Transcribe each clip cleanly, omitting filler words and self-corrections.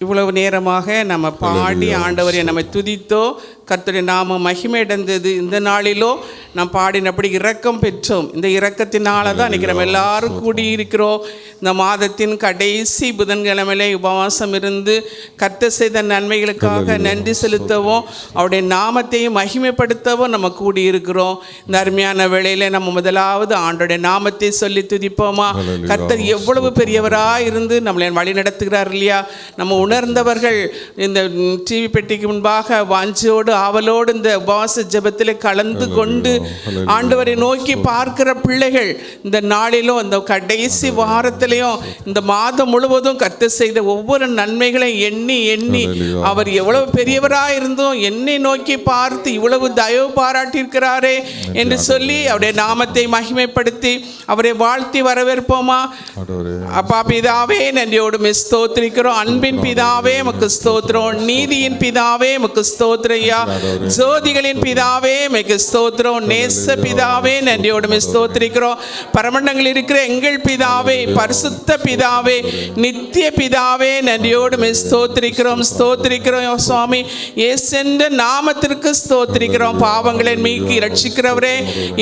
இவ்வளவு நேரமாக நம்ம பாடி ஆண்டவரை நம்ம துதித்தோ, கர்த்தருடைய நாம மகிமையடைந்தது. இந்த நாளிலோ நாம் பாடினபடி இரக்கம் பெற்றோம். இந்த இரக்கத்தினால தான் இன்றைக்கி நம்ம எல்லாரும் கூடியிருக்கிறோம். இந்த மாதத்தின் கடைசி புதன்கிழமையிலே உபவாசம் இருந்து கர்த்தர் செய்த நன்மைகளுக்காக நன்றி செலுத்தவும் அவருடைய நாமத்தையும் மகிமைப்படுத்தவும் நம்ம கூடியிருக்கிறோம். இந்த அருமையான வேளையில் நம்ம முதலாவது ஆண்டோடைய நாமத்தை சொல்லி துதிப்போமா? கர்த்தர் எவ்வளவு பெரியவராக இருந்து நம்மளை வழி நடத்துகிறார் இல்லையா? நம்ம உணர்ந்தவர்கள் இந்த டிவி பெட்டிக்கு முன்பாக வாஞ்சியோடு ஆவலோடு இந்த உபவாச ஜெபத்தில் கலந்து கொண்டு ஆண்டவரை நோக்கி பார்க்கிற பிள்ளைகள் இந்த நாளிலும் இந்த கடைசி வாரத்திலையும் இந்த மாதம் முழுவதும் கர்த்தர் செய்த ஒவ்வொரு நன்மைகளையும் எண்ணி எண்ணி அவர் எவ்வளவு பெரியவராக இருந்தும் என்னை நோக்கி பார்த்து இவ்வளவு தயவு பாராட்டியிருக்கிறாரே என்று சொல்லி அவருடைய நாமத்தை மகிமைப்படுத்தி அவரை வாழ்த்தி வரவேற்போமா? அப்பா பிதாவே, நன்றியோடு ஸ்தோத்திரிக்கிறோம். அன்பின் பிதாவே உமக்கு ஸ்தோத்திரம். நீதியின் பிதாவே உமக்கு ஸ்தோத்திரையா. ஜோதிகளின் பிதாவே உமக்கு ஸ்தோத்திரம். நேச பிதாவே நன்றியோடு ஸ்தோத்திரிக்கிறோம். பரமண்டங்கள் இருக்கிற எங்கள் பிதாவே, பரிசுத்த பிதாவே, நித்திய பிதாவே நன்றியோடு ஸ்தோத்திரிக்கிறோம். ஸ்தோத்திரிக்கிறோம் சுவாமி. இயேசுவின் நாமத்திற்கு ஸ்தோத்திரிக்கிறோம். பாவங்களை மீக்கி ரட்சிக்கிறவரே,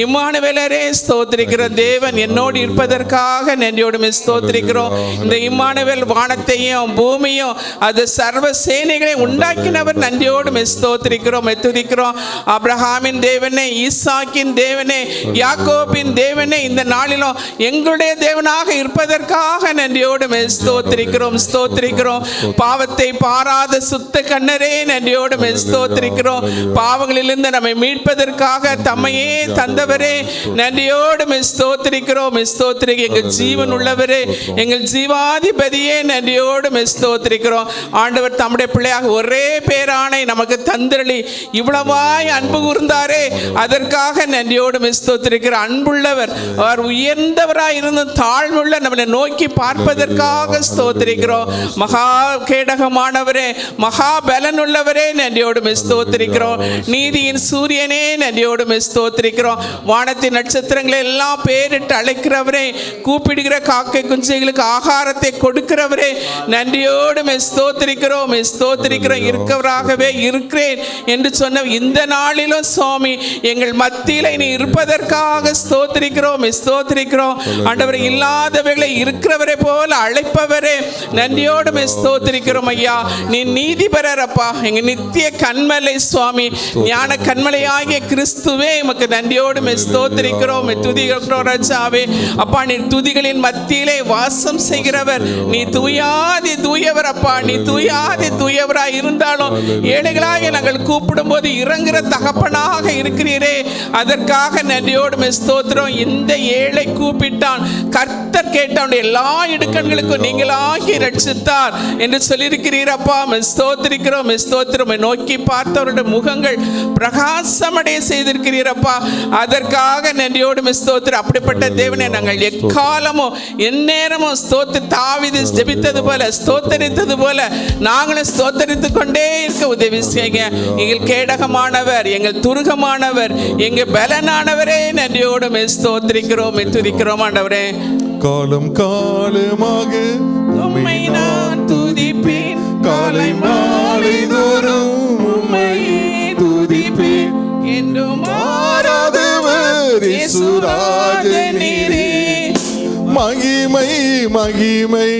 இம்மானுவேலரே ஸ்தோத்திரிக்கிறோம். தேவன் என்னோடு இருப்பதற்காக நன்றியோடு ஸ்தோத்திரிக்கிறோம். இந்த இம்மானுவேல் வானத்தையும் பூமியும் அது சர்வ சேனைகளை உண்டாக்கினவர் நன்றியோடு ஸ்தோத்திரிக்கிறோம், துதிக்கிறோம். ஆபிரகாமின் தேவனே, ஈசாக்கின் தேவனே, யாக்கோபின் தேவனே, இந்த நாளிலும் எங்களுடைய தேவனாக இருப்பதற்காக நன்றியோடு ஸ்தோத்திரிக்கிறோம், ஸ்தோத்திரிக்கிறோம். பாவத்தை பாராத சுத்த கண்ணரே நன்றியோடு ஸ்தோத்திரிக்கிறோம். பாவங்களிலிருந்து நம்மை மீட்பதற்காக தம்மையே தந்தவரே நன்றியோடு ஸ்தோத்திரிக்கிறோம், ஸ்தோத்திரிக்கிறோம். எங்கள் ஜீவன் உள்ளவரே, எங்கள் ஜீவாதிபதியே நன்றியோடு ஸ்தோத்திரிக்கிறோம். ஆண்டவர் தம்முடைய பிள்ளையாக ஒரே பேரானை நமக்கு தந்திரளி இவ்வளவாய் அன்பு கூர்ந்தாரே, அதற்காக நன்றியோடு ஸ்தோத்திரிக்கிற அன்புள்ளவர். அவர் உயர்ந்தவராய் இருந்தும் தாழ்வுள்ள நம்மளை நோக்கி பார்ப்பதற்காக ஸ்தோத்திரிக்கிறோம். மகா கேடகமானவரே, மகா பலன் உள்ளவரே நன்றியோடு ஸ்தோத்திரிக்கிறோம். நீதியின் சூரியனே நன்றியோடு ஸ்தோத்திரிக்கிறோம். வானத்தின் நட்சத்திரங்களை எல்லாம் பேரிட்டு அழைக்கிறவரே, கூப்பிடுகிற காக்கை குஞ்சைகளுக்கு ஆகாரத்தை கொடுக்கிறவரே நன்றியோடு ஸ்தோத்திரிக்கிறோம், ஸ்தோத்திரிக்கிறோம். இருக்கவராகவே இருக்கிறேன் என்று சொன்ன இந்த நாளிலும் சுவாமி எங்கள் மத்தியில் நீ இருப்பதற்காக ஸ்தோத்திரிக்கிறோம், ஸ்தோத்திரிக்கிறோம். ஆண்டவரை இல்லாதவர்களை இருக்கிறவரை போல அழைப்பவரே நன்றியோடு ஸ்தோத்திரிக்கிறோம். ஐயா, நீ நீதிபரர் அப்பா, எங்க நித்திய கண்மலை சுவாமி, ஞான கண்மலையாகிய கிறிஸ்துவே உமக்கு நன்றியோடு ஸ்தோத்திரிக்கிறோம், துதிக்கிறோம் ராஜாவே. அப்பா, நீ துதிகளின் மத்தியிலே வாசம் செய்கிறவர், நீ தூயாதி தூயவர் அப்பா, நீ தூயாதி தூயவராய் இருந்தாலும் ஏழைகளாக நாங்கள் கூப்பிடும் போது இறங்குற தகப்பனாக இருக்கிறீரே, அதற்காக நன்றியோடு ஸ்தோத்திரம். இந்த ஏழை கூப்பிட்டான், கர்த்தர் கேட்டான், எல்லா இடுக்கண்களுக்கும் நீங்களாகி ரட்சித்தார் என்று சொல்லியிருக்கிறீரப்பா. ஸ்தோத்திரிக்கிறோம், ஸ்தோத்திரம். நோக்கி பார்த்தவருடைய முகங்கள் பிரகாசமடைய செய்திருக்கிறீரப்பா, அதற்காக நன்றியோடு ஸ்தோத்திரம். அப்படிப்பட்ட தேவனை நாங்கள் எக்காலமும் எந்நேரமும் ஸ்தோத்திர தாவீது ஜெபித்தது போல ஸ்தோத்தரித்தது போல நாங்களும் ஸ்தோத்தரித்துக் கொண்டே இருக்க உதவி செய்யுங்க. எங்கள் கேடகமானவர், எங்கள் துருகமானவர், எங்கள் பலனானவரே நன்றியோடு ஸ்தோத்திரிக்கிறோம், துதிக்கிறோம். ஆண்டவரே, காலம் காலமாக உம்மை நான் துதிப்பேன், காலை மாலை தோறும் உம்மை துதிப்பேன். என்றும் மாறாதவர் இயேசுராஜனீரே. மகிமை மகிமை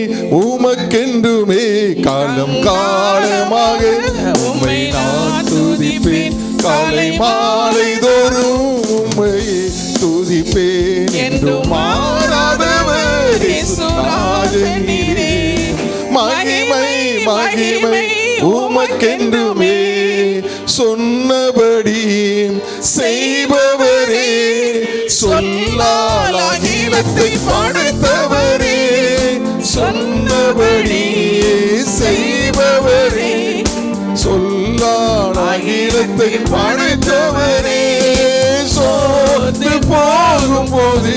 உமக்கென்றுமே, காலம் காலமாக உம்மை நான் துதிப்பேன், காலை மாலை தோறும் உம்மை துதிப்பேன். என்றும் மாறாதவர் இயேசுராஜனீரே. மகிமை மகிமை உமக்கென்றுமே, சொன்னபடி செய்பவரே, சொல்லால் அகிலத்தை படைத்தவரே, சொன்னபடி செய்பவரே, சொல்லால் அகிலத்தை படைத்தவரே. சோர்ந்து போகும்போது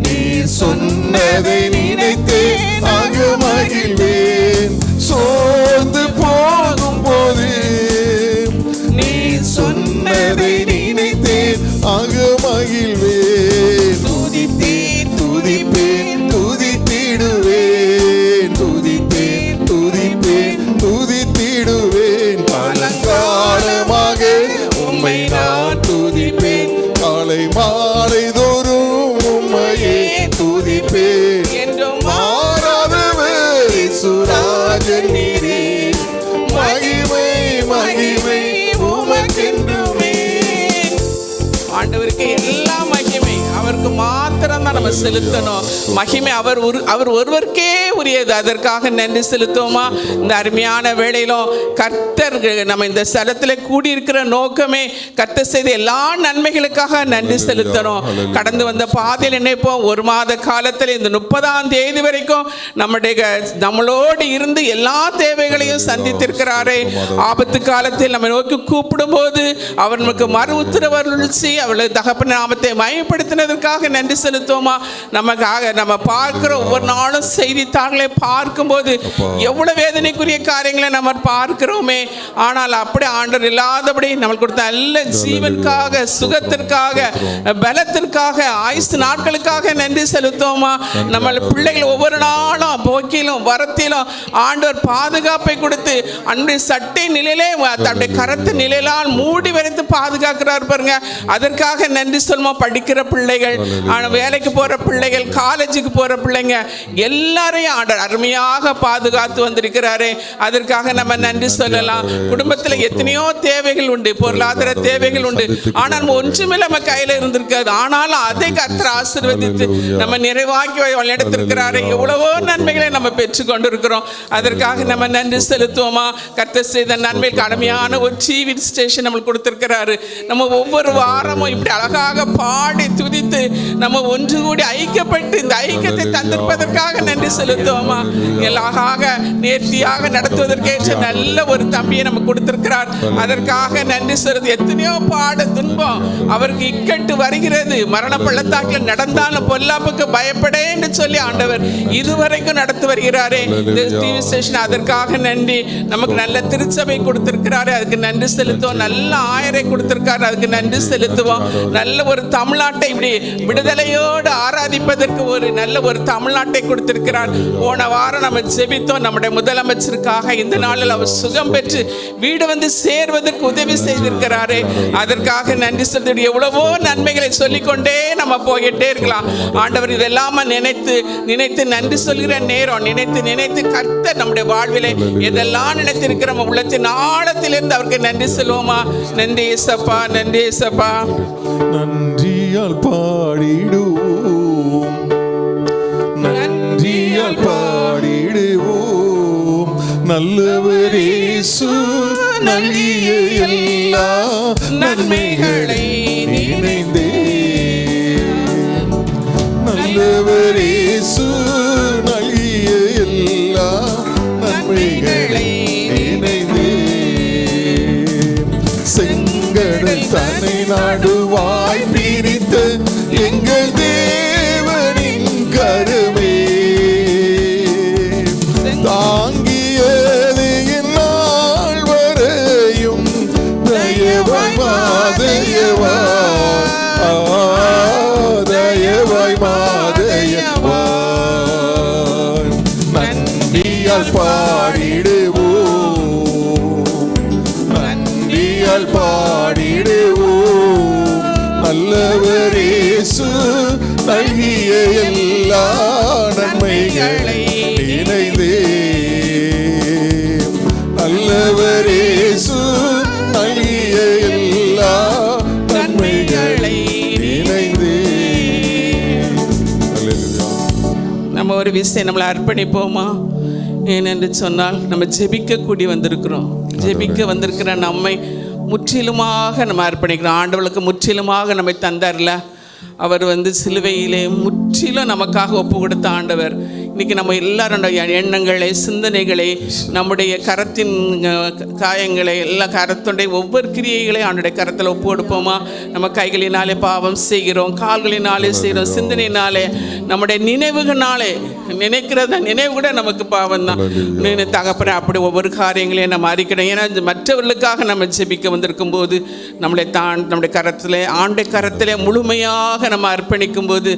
நீ சொன்னதை நினைத்தேன் அக மகிழ்வேன். சோர்ந்து போகும்போது நீ சொன்னதை நினைத்தேன் அக மகிழ்வேன். துதித்தேன் துதிப்பேன் துதித்திடுவேன், துதித்தேன் துதிப்பேன் துதித்திடுவேன். பழங்காலமாக உம்மை நான் துதிப்பேன். காலை மாலை தோறும் உம்மையே துதிப்பேன். என்றும் மாறாதவர் இயேசுராஜன் நீரே. மகிமை மகிமை உமக்கென்றுமே. ஆண்டவருக்கு எல்லா மகிமை அவருக்கு மாத்திரம் தான் நம்ம செலுத்தணும். மகிமை அவர் ஒருவருக்கே உரியது. அதற்காக நன்றி செலுத்துவோமா? இந்த அருமையான வேளையிலும் கர்த்தர் நம்ம இந்த ஸ்தலத்தில் கூடியிருக்கிற நோக்கமே கர்த்தர் செய்த எல்லா நன்மைகளுக்காக நன்றி செலுத்தணும். கடந்து வந்த பாதையில் நினைப்போம். ஒரு மாத காலத்தில் இந்த 30ஆம் தேதி வரைக்கும் நம்மளோடு இருந்து எல்லா தேவைகளையும் சந்தித்திருக்கிறாரே. ஆபத்து காலத்தில் நம்ம நோக்கி கூப்பிடும் போது அவர் நமக்கு மறு உத்தரவருளிச்சு அவளை தகப்பன் நாமத்தை மயப்படுத்தினதற்காக நன்றி செலுத்துவோமா? நமக்காக நம்ம பார்க்கிற ஒவ்வொரு நாளும் செய்தித்தாள்களை பார்க்கும்போது எவ்வளவு வேதனைக்குரிய காரியங்களை நம்ம பார்க்கிறோமே. ஆனால் அப்படி ஆண்டவர் இல்லாதபடி நம்மளுக்கு கொடுத்த நல்ல ஜீவனுக்காக, சுகத்திற்காக, பலத்திற்காக, ஆயுசு நாட்களுக்காக நன்றி செலுத்துவோமா? நம்ம பிள்ளைகள் ஒவ்வொரு நாளும் போக்கிலும் வரத்திலும் ஆண்டவர் பாதுகாப்பை கொடுத்து அன்றைய சட்டை நிலையிலே தன்னுடைய கரத்து நிலையிலால் மூடி வரைத்து பாதுகாக்கிறார் பாருங்க. அதற்காக நன்றி சொல்லுமா? படிக்கிற பிள்ளைகள், வேலைக்கு போற பிள்ளைகள், காலேஜுக்கு போற பிள்ளைங்க எல்லாரையும் ஆண்டவர் அருமையாக பாதுகாத்து வந்திருக்கிறாரே. அதற்காக நம்ம நன்றி சொல்லலாம். குடும்பத்தில் எத்தனையோ தேவைகள் உண்டு, பொருளாதார தேவைகள் உண்டு. ஆனால் ஒன்றுமே நம்ம கையில இருந்திருக்காது. ஆனாலும் அதை கர்த்தர் ஆசீர்வதித்து நம்ம நிறைவாக்கி வழிநடத்திருக்கிறாரே. எவ்வளவோ நன்மைகளை நம்ம பெற்று கொண்டிருக்கிறோம். அதற்காக நம்ம நன்றி செலுத்துவோமா? கர்த்தர் செய்த நன்மை கடமையான ஒரு டிவி ஸ்டேஷன் நம்மளுக்கு கொடுத்திருக்கிறாரு. நம்ம ஒவ்வொரு வாரமும் இப்படி அழகாக பாடி துதித்து நம்ம ஒன்று கூடி ஐக்கியப்பட்டு இந்த ஐக்கியத்தை தந்திருப்பதற்காக நன்றி செலுத்துவோமா? அழகாக நேர்த்தியாக நடத்துவதற்கேற்ற நல்ல ஒரு தம்பியை நம்ம கொடுத்திருக்கிறார். அதற்காக நன்றி செலுத்து. எத்தனையோ பாட துன்பம் அவருக்கு இக்கட்டு வருகிறது. மரண பள்ளத்தாக்கில் நடந்தாலும் பொல்லாப்புக்கு பயப்படே என்று சொல்லி ஆண்டவர் இதுவரைக்கும் நடத்தி வருகிறாரே டிவி ஸ்டேஷன். அதற்காக நன்றி. நமக்கு நல்ல திருச்சபை கொடுத்திருக்கிறாரு, அதுக்கு நன்றி செலுத்துவோம். நல்ல ஆயரை கொடுத்திருக்காரு, அதுக்கு நன்றி செலுத்துவோம். நல்ல ஒரு தமிழ்நாட்டை இப்படி விடுதலையோடு ஆராதிப்பதற்கு ஒரு நல்ல ஒரு தமிழ்நாட்டை கொடுத்திருக்கிறார். போன வாரம் நம்ம ஜெபித்தோம். நம்முடைய முதலமைச்சருக்காக இந்த நாளில் அவர் சுகம் பெற்று வீடு வந்து சேர்வதற்கு உதவி செய்திருக்கிறாரே. அதற்காக நன்றி செலுத்த எவ்வளவோ நன்மைகளை சொல்லிக்கொண்டே நம்ம போயிட்டே இருக்கலாம். ஆண்டவர் இதெல்லாம் நினைத்து நினைத்து நன்றி சொல்கிற நேரம், நினைத்து நினைத்து கர்த்தர் நம்முடைய வாழ்விலே எதெல்லாம் நினைத்திருக்கிற நம்ம உள்ளத்தின் ஆழத்திலிருந்து அவருக்கு நன்றி சொல்லுவோமா? நன்றி ஏசப்பா, நன்றி ஏசப்பா. நன்றியால் பாடிடுவோம், நன்றியால் பாடிடுவோம். நல்லவர் இயேசு நல்கிய எல்லா நன்மைகளை நினைந்தே. நல்லவர் இயேசு நல்கிய எல்லா நன்மைகளை நினைந்தே. செங்கடல் தன்னை நடுவாய் பிரித்த எங்கள் தேவனின் கரமே தாங்கியது என்னால் வரையும். தயவாய் மாதயவா, தயவாய் மாதயவா. நன்றியால் பாடிடுவோம், நன்றியால் பாடிடுவோம். நல்லவர் இயேசு நல்கிய எல்லா நன்மைகளை நினைந்தே. நல்லவர் இயேசு நல்கிய எல்லா நன்மைகளை நினைந்தே. நம்ம ஒரு விஷயம் நம்மளை அர்ப்பணிப்போமா? ஏனென்று சொன்னால் நம்ம ஜெபிக்க கூடி வந்திருக்கிறோம். ஜெபிக்க வந்திருக்கிற நம்மை முற்றிலுமாக நம்ம அர்ப்பணிக்கிறோம். ஆண்டவர்களுக்கு முற்றிலுமாக நம்மை தந்தார்ல. அவர் சிலுவையிலே முற்றிலும் நமக்காக ஒப்பு கொடுத்த ஆண்டவர். இன்றைக்கி நம்ம எல்லாருடைய எண்ணங்களை, சிந்தனைகளை, நம்முடைய கரத்தின் காயங்களை, எல்லா கரத்துடைய ஒவ்வொரு கிரியைகளை ஆண்டுடைய கரத்தில் ஒப்பு கொடுப்போமா? நம்ம கைகளினாலே பாவம் செய்கிறோம், கால்களினாலே செய்கிறோம், சிந்தனையினாலே, நம்முடைய நினைவுகளாலே நினைக்கிறத நினைவு கூட நமக்கு பாவம் தான். தகப்பன அப்படி ஒவ்வொரு காரியங்களையும் நம்ம அறிக்கணும். ஏன்னா மற்றவர்களுக்காக நம்ம ஜெபிக்க வந்திருக்கும் போது நம்முடைய கரத்தில் ஆண்டை கரத்திலே முழுமையாக நம்ம அர்ப்பணிக்கும் போது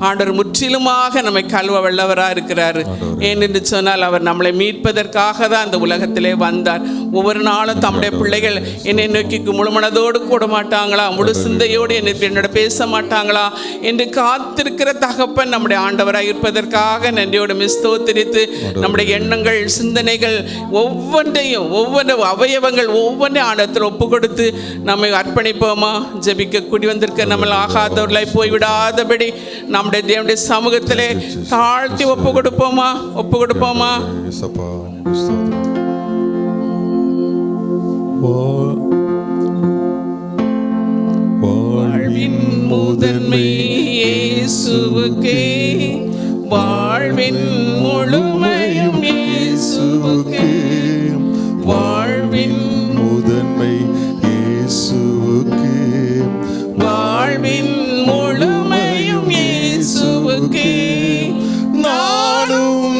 ஆண்டவர் முற்றிலுமாக நம்மை கழுவ வல்லவராக இருக்கிறாரு. ஏனென்று சொன்னால் அவர் நம்மளை மீட்பதற்காக தான் அந்த உலகத்திலே வந்தார். ஒவ்வொரு நாளும் தம்முடைய பிள்ளைகள் என்னை நோக்கி முழு மனதோடு கூட மாட்டாங்களா, முழு சிந்தையோடு என்னோட பேச மாட்டாங்களா என்று காத்திருக்கிற தகப்பன் நம்முடைய ஆண்டவராக இருப்பதற்காக நன்றியோடு ஸ்தோத்திரித்து நம்முடைய எண்ணங்கள், சிந்தனைகள் ஒவ்வொன்றையும், ஒவ்வொரு அவயவங்கள் ஒவ்வொன்றையும் ஆண்டவத்தில் ஒப்பு கொடுத்து நம்மை அர்ப்பணிப்போமா? ஜெபிக்க கூடி வந்திருக்க நம்ம ஆகாதவர்களாய் போய்விடாதபடி நம்முடைய தேவனுடைய சமூகத்திலே தாழ்த்தி ஒப்பு கொடுப்போமா? ஒப்பு கொடுப்போமா? வாழ்வின் முதன்மை இயேசுவுக்கே, வாழ்வின் முழுமையும் இயேசுவுக்கே, வாழ்வின் முதன்மை இயேசுவுக்கே, வாழ்வின் முழுமையும் இயேசுவுக்கே, நானும்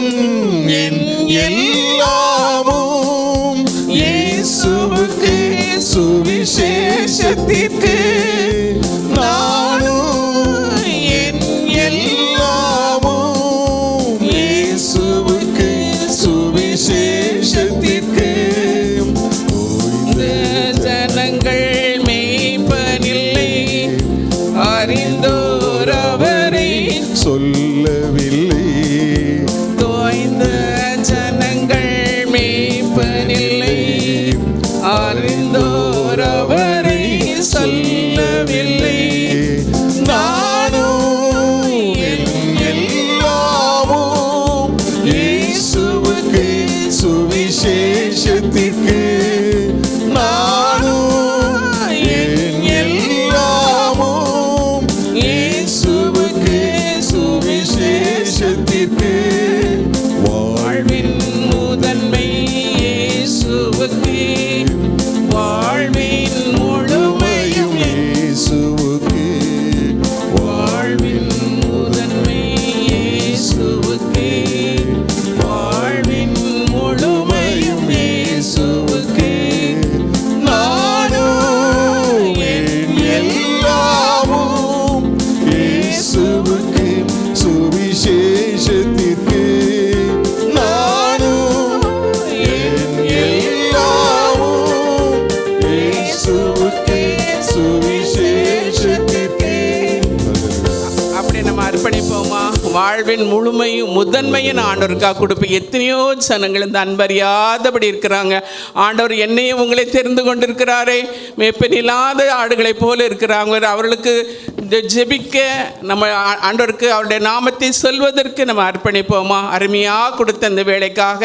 என் எல்லாமும் இயேசுவுக்கே, சுவிசேஷத்திற்கே, நானும் என் எல்லாமும் இயேசுவுக்கே, சுவிசேஷத்திற்கே. ஜனங்கள் மேய்ப்பனில்லை, அறிந்தோர் அவரை சொல்லவில்லை, தோய்ந்த ஜனங்கள் மேய்ப்பனில்லை, அறிந்தோர் அவரை சொல்லவில்லை, நானும் என் எல்லாமும் இயேசுவுக்கே, சுவிசேஷத்திற்கே, நானும் என் எல்லாமும் இயேசுவுக்கே, சுவிசேஷத்திற்கே, வாழ்வின் முதன்மை இயேசுவுக்கே, வாழ்வின் முழுமையும் இயேசுவுக்கே, வாழ்வின் முதன்மை இயேசுவுக்கே, வாழ்வின் முழுமையும் இயேசுவுக்கே, நானும் என் எல்லாமும் இயேசுவுக்கே, சுவிசேஷத்திற்கே, நானும் என் எல்லாமும் இயேசுவுக்கே, சுவிசேஷத்திற்கே. அப்படி நம்ம அர்ப்பணிப்போமா? வாழ்வின் முழுமையும் முதன்மையும் ஆண்டவருக்காக கொடுப்பேன். எத்தனையோ ஜனங்கள் இந்த அன்பறியாதபடி இருக்கிறாங்க. ஆண்டவர் என்னையும் உங்களை தெரிந்து கொண்டிருக்கிறாரே, மேய்ப்பனில்லாத ஆடுகளைப் போல இருக்கிறாங்க. அவர்களுக்கு ஜெபிக்க நம்ம ஆண்டவருக்கு அவருடைய நாமத்தை சொல்வதற்கு நம்ம அர்ப்பணிப்போமா? அருமையாக கொடுத்த இந்த வேலைக்காக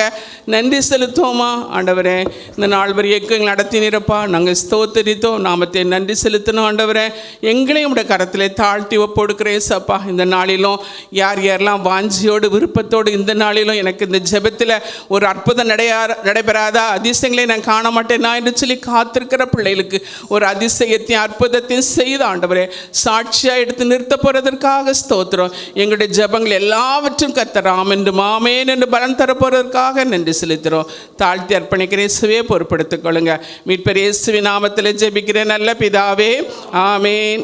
நன்றி செலுத்துவோமா? ஆண்டவரே, இந்த நாள் வரைக்கும் எங்களை நடத்தினீரப்பா, நாங்கள் ஸ்தோத்தரித்தோம், நாமத்தை நன்றி செலுத்தணும். ஆண்டவரே, எங்களையும் உடைய கரத்தில் தாழ்த்தி ஒப்பொடுக்கிறேன் சப்பா. இந்த நாளிலும் யார் யாரெல்லாம் வாஞ்சியோடு விருப்பத்தோடு இந்த நாளிலும் எனக்கு இந்த ஜெபத்தில் ஒரு அற்புதம் நடைபெறாதா, அதிசயங்களை நான் காண மாட்டேனா என்று சொல்லி காத்திருக்கிற பிள்ளைகளுக்கு ஒரு அதிசயத்தையும் அற்புதத்தையும் செய்த ஆண்டவரே சாட்சியாக எடுத்து நிறுத்த போகிறதற்காக ஸ்தோத்திரம். எங்களுடைய ஜெபங்கள் எல்லாவற்றும் கர்த்தர் ஆமென் என்று ஆமென் என்று பலன் தரப்போறதற்காக நன்றி செலுத்துகிறோம். தாழ்த்தி அர்ப்பணிக்கிற இயேசுவே பொறுப்படுத்திக் கொள்ளுங்க. மீட்பர் இயேசுவின் நாமத்தில் ஜெபிக்கிறேன் நல்ல பிதாவே, ஆமென்.